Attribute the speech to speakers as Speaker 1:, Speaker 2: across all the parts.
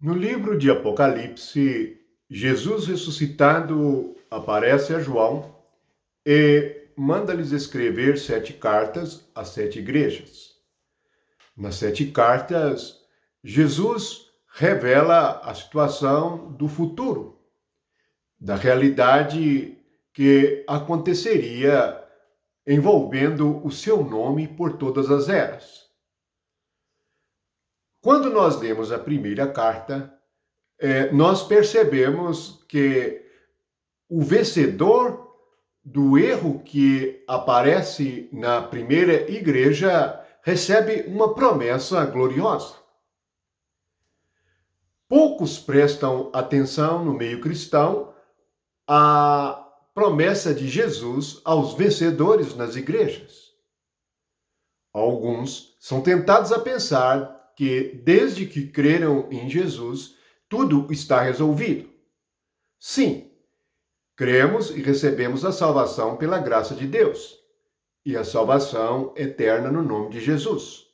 Speaker 1: No livro de Apocalipse, Jesus ressuscitado aparece a João e manda-lhes escrever 7 cartas às 7 igrejas. Nas 7 cartas, Jesus revela a situação do futuro, da realidade que aconteceria envolvendo o seu nome por todas as eras. Quando nós lemos a primeira carta, nós percebemos que o vencedor do erro que aparece na primeira igreja recebe uma promessa gloriosa. Poucos prestam atenção no meio cristão à promessa de Jesus aos vencedores nas igrejas. Alguns são tentados a pensar que, desde que creram em Jesus, tudo está resolvido. Sim, cremos e recebemos a salvação pela graça de Deus e a salvação eterna no nome de Jesus.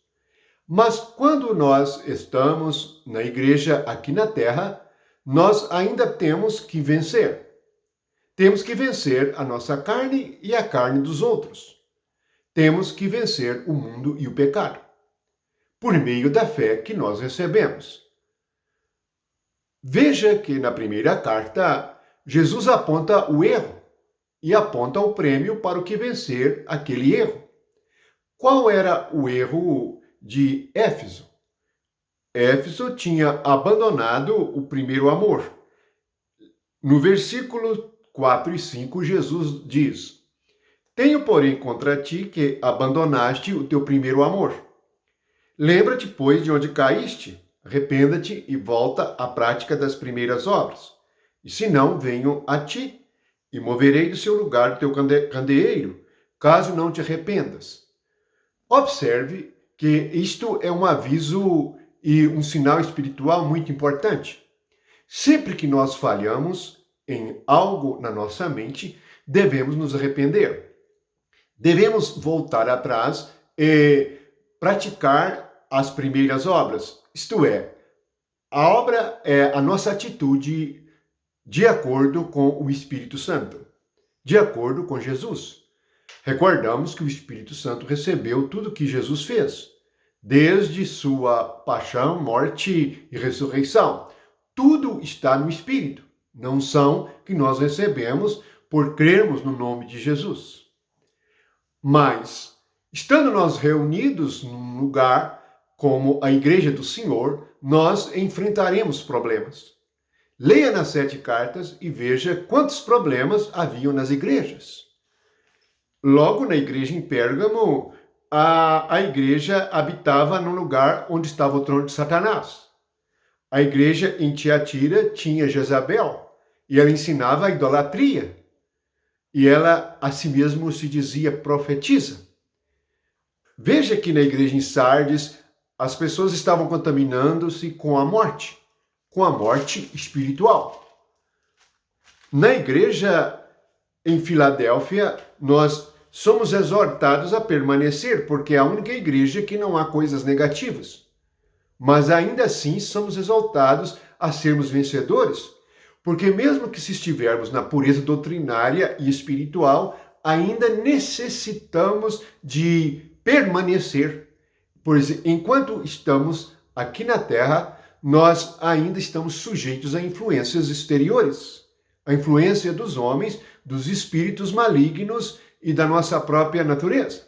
Speaker 1: Mas quando nós estamos na igreja aqui na terra, nós ainda temos que vencer. Temos que vencer a nossa carne e a carne dos outros. Temos que vencer o mundo e o pecado, por meio da fé que nós recebemos. Veja que na primeira carta, Jesus aponta o erro e aponta o prêmio para o que vencer aquele erro. Qual era o erro de Éfeso? Éfeso tinha abandonado o primeiro amor. No versículo 4 e 5, Jesus diz: Tenho, porém, contra ti que abandonaste o teu primeiro amor. Lembra-te, pois, de onde caíste, arrependa-te e volta à prática das primeiras obras. E se não, venho a ti, e moverei do seu lugar o teu candeeiro, caso não te arrependas. Observe que isto é um aviso e um sinal espiritual muito importante. Sempre que nós falhamos em algo na nossa mente, devemos nos arrepender. Devemos voltar atrás e praticar as primeiras obras, isto é, a obra é a nossa atitude de acordo com o Espírito Santo, de acordo com Jesus. Recordamos que o Espírito Santo recebeu tudo que Jesus fez, desde sua paixão, morte e ressurreição. Tudo está no Espírito, não são que nós recebemos por crermos no nome de Jesus. Mas, estando nós reunidos num lugar como a Igreja do Senhor, nós enfrentaremos problemas. Leia nas 7 cartas e veja quantos problemas haviam nas igrejas. Logo na igreja em Pérgamo, a igreja habitava num lugar onde estava o trono de Satanás. A igreja em Tiatira tinha Jezabel, e ela ensinava a idolatria. E ela, a si mesmo, se dizia profetisa. Veja que na igreja em Sardes, as pessoas estavam contaminando-se com a morte espiritual. Na igreja em Filadélfia, nós somos exortados a permanecer, porque é a única igreja que não há coisas negativas. Mas ainda assim somos exaltados a sermos vencedores, porque mesmo que se estivermos na pureza doutrinária e espiritual, ainda necessitamos de permanecer, pois enquanto estamos aqui na terra, nós ainda estamos sujeitos a influências exteriores, a influência dos homens, dos espíritos malignos e da nossa própria natureza.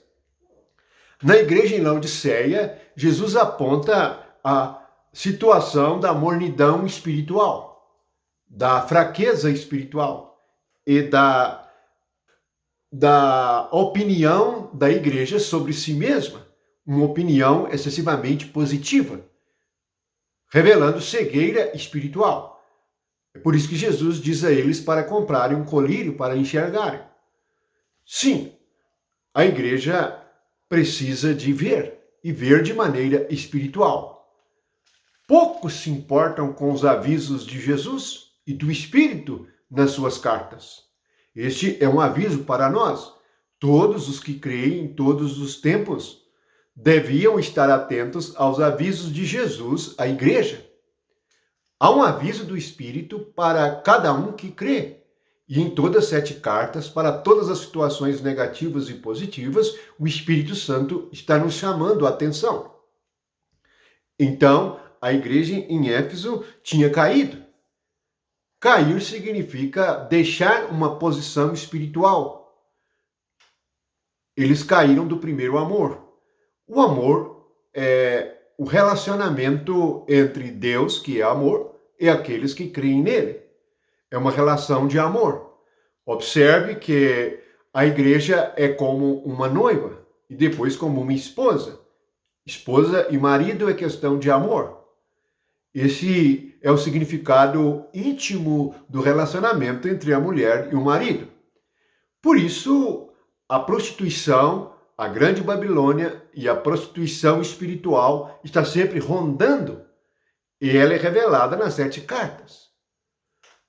Speaker 1: Na igreja em Laodiceia, Jesus aponta a situação da mornidão espiritual, da fraqueza espiritual e da opinião da igreja sobre si mesma, uma opinião excessivamente positiva, revelando cegueira espiritual. É por isso que Jesus diz a eles para comprarem um colírio para enxergarem. Sim, a igreja precisa de ver, e ver de maneira espiritual. Poucos se importam com os avisos de Jesus e do Espírito nas suas cartas. Este é um aviso para nós. Todos os que creem em todos os tempos deviam estar atentos aos avisos de Jesus à igreja. Há um aviso do Espírito para cada um que crê. E em todas as 7 cartas, para todas as situações negativas e positivas, o Espírito Santo está nos chamando a atenção. Então, a igreja em Éfeso tinha caído. Cair significa deixar uma posição espiritual. Eles caíram do primeiro amor. O amor é o relacionamento entre Deus, que é amor, e aqueles que creem nele. É uma relação de amor. Observe que a igreja é como uma noiva e depois como uma esposa. Esposa e marido é questão de amor. Esse é o significado íntimo do relacionamento entre a mulher e o marido. Por isso, a prostituição, a Grande Babilônia e a prostituição espiritual está sempre rondando, e ela é revelada nas 7 cartas.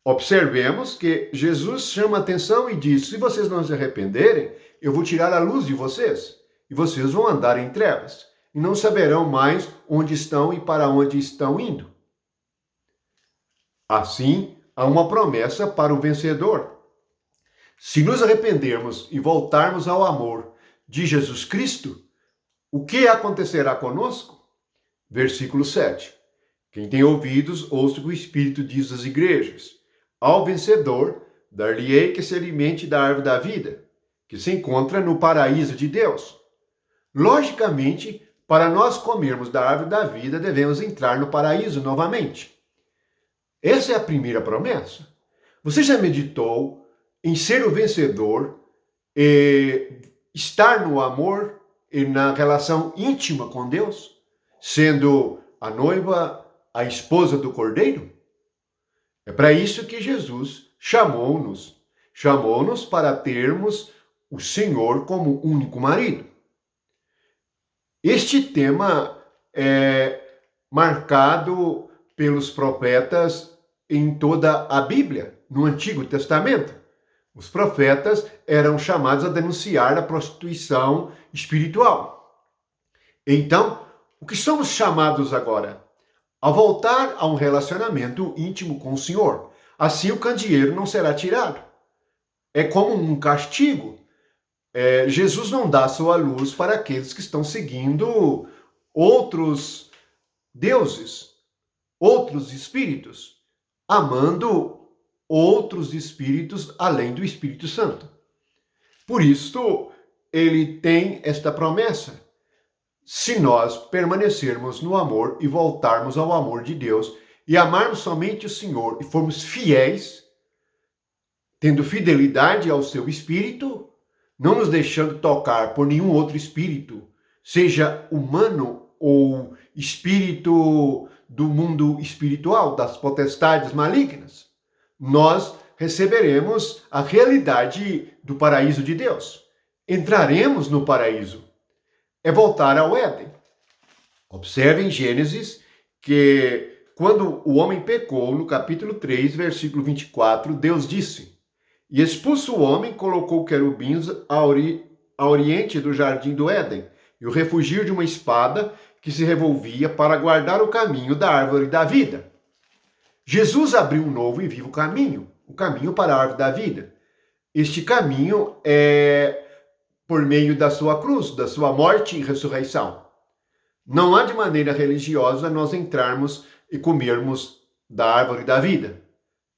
Speaker 1: Observemos que Jesus chama a atenção e diz: se vocês não se arrependerem, eu vou tirar a luz de vocês, e vocês vão andar em trevas, e não saberão mais onde estão e para onde estão indo. Assim, há uma promessa para o vencedor. Se nos arrependermos e voltarmos ao amor de Jesus Cristo, o que acontecerá conosco? Versículo 7. Quem tem ouvidos, ouça o que o Espírito diz às igrejas. Ao vencedor, dar-lhe-ei que se alimente da árvore da vida, que se encontra no paraíso de Deus. Logicamente, para nós comermos da árvore da vida, devemos entrar no paraíso novamente. Essa é a primeira promessa. Você já meditou em ser o vencedor, estar no amor e na relação íntima com Deus, sendo a noiva, a esposa do Cordeiro? É para isso que Jesus chamou-nos. Chamou-nos para termos o Senhor como único marido. Este tema é marcado pelos profetas em toda a Bíblia, no Antigo Testamento. Os profetas eram chamados a denunciar a prostituição espiritual. Então, o que somos chamados agora? A voltar a um relacionamento íntimo com o Senhor. Assim o candeeiro não será tirado. É como um castigo. Jesus não dá sua luz para aqueles que estão seguindo outros deuses, outros espíritos, amando outros espíritos além do Espírito Santo. Por isso, ele tem esta promessa. Se nós permanecermos no amor e voltarmos ao amor de Deus e amarmos somente o Senhor e formos fiéis, tendo fidelidade ao seu espírito, não nos deixando tocar por nenhum outro espírito, seja humano ou espírito do mundo espiritual, das potestades malignas, nós receberemos a realidade do paraíso de Deus. Entraremos no paraíso. É voltar ao Éden. Observe em Gênesis que quando o homem pecou, no capítulo 3, versículo 24, Deus disse: e expulso o homem, colocou querubins a oriente do jardim do Éden, e o refugiu de uma espada que se revolvia para guardar o caminho da árvore da vida. Jesus abriu um novo e vivo caminho, o caminho para a árvore da vida. Este caminho é por meio da sua cruz, da sua morte e ressurreição. Não há de maneira religiosa nós entrarmos e comermos da árvore da vida.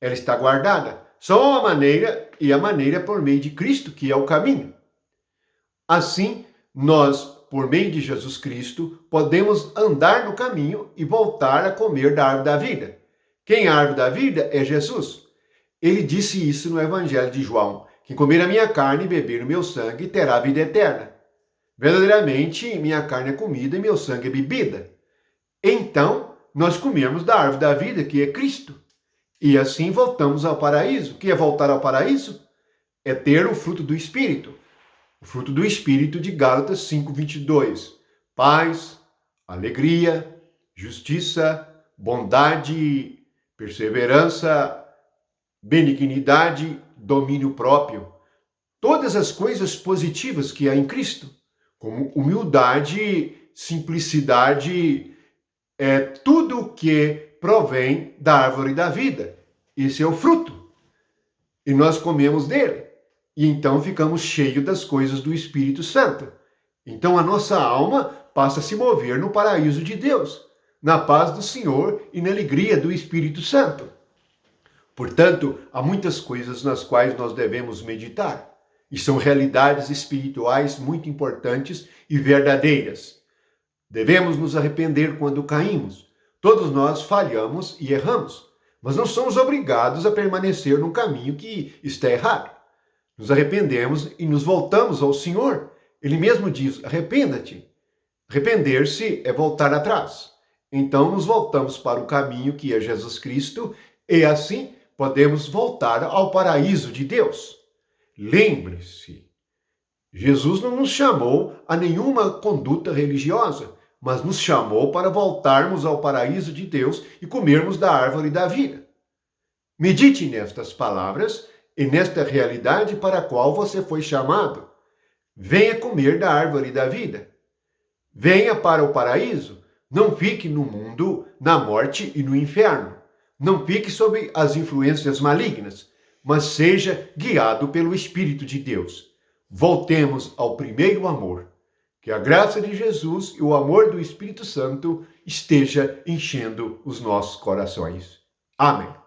Speaker 1: Ela está guardada. Só a maneira, e a maneira é por meio de Cristo, que é o caminho. Assim, nós, por meio de Jesus Cristo, podemos andar no caminho e voltar a comer da árvore da vida. Quem é a árvore da vida é Jesus. Ele disse isso no Evangelho de João: quem comer a minha carne e beber o meu sangue terá a vida eterna. Verdadeiramente, minha carne é comida e meu sangue é bebida. Então, nós comemos da árvore da vida, que é Cristo. E assim voltamos ao paraíso. O que é voltar ao paraíso? É ter o fruto do Espírito. O fruto do Espírito de Gálatas 5:22. Paz, alegria, justiça, bondade, perseverança, benignidade, domínio próprio. Todas as coisas positivas que há em Cristo, como humildade, simplicidade, tudo que provém da árvore da vida. Esse é o fruto. E nós comemos dele. E então ficamos cheios das coisas do Espírito Santo. Então a nossa alma passa a se mover no paraíso de Deus, na paz do Senhor e na alegria do Espírito Santo. Portanto, há muitas coisas nas quais nós devemos meditar. E são realidades espirituais muito importantes e verdadeiras. Devemos nos arrepender quando caímos. Todos nós falhamos e erramos, mas não somos obrigados a permanecer num caminho que está errado. Nos arrependemos e nos voltamos ao Senhor. Ele mesmo diz, arrependa-te. Arrepender-se é voltar atrás. Então nos voltamos para o caminho que é Jesus Cristo e assim podemos voltar ao paraíso de Deus. Lembre-se, Jesus não nos chamou a nenhuma conduta religiosa, mas nos chamou para voltarmos ao paraíso de Deus e comermos da árvore da vida. Medite nestas palavras e nesta realidade para a qual você foi chamado. Venha comer da árvore da vida. Venha para o paraíso. Não fique no mundo, na morte e no inferno. Não fique sob as influências malignas, mas seja guiado pelo Espírito de Deus. Voltemos ao primeiro amor. Que a graça de Jesus e o amor do Espírito Santo esteja enchendo os nossos corações. Amém.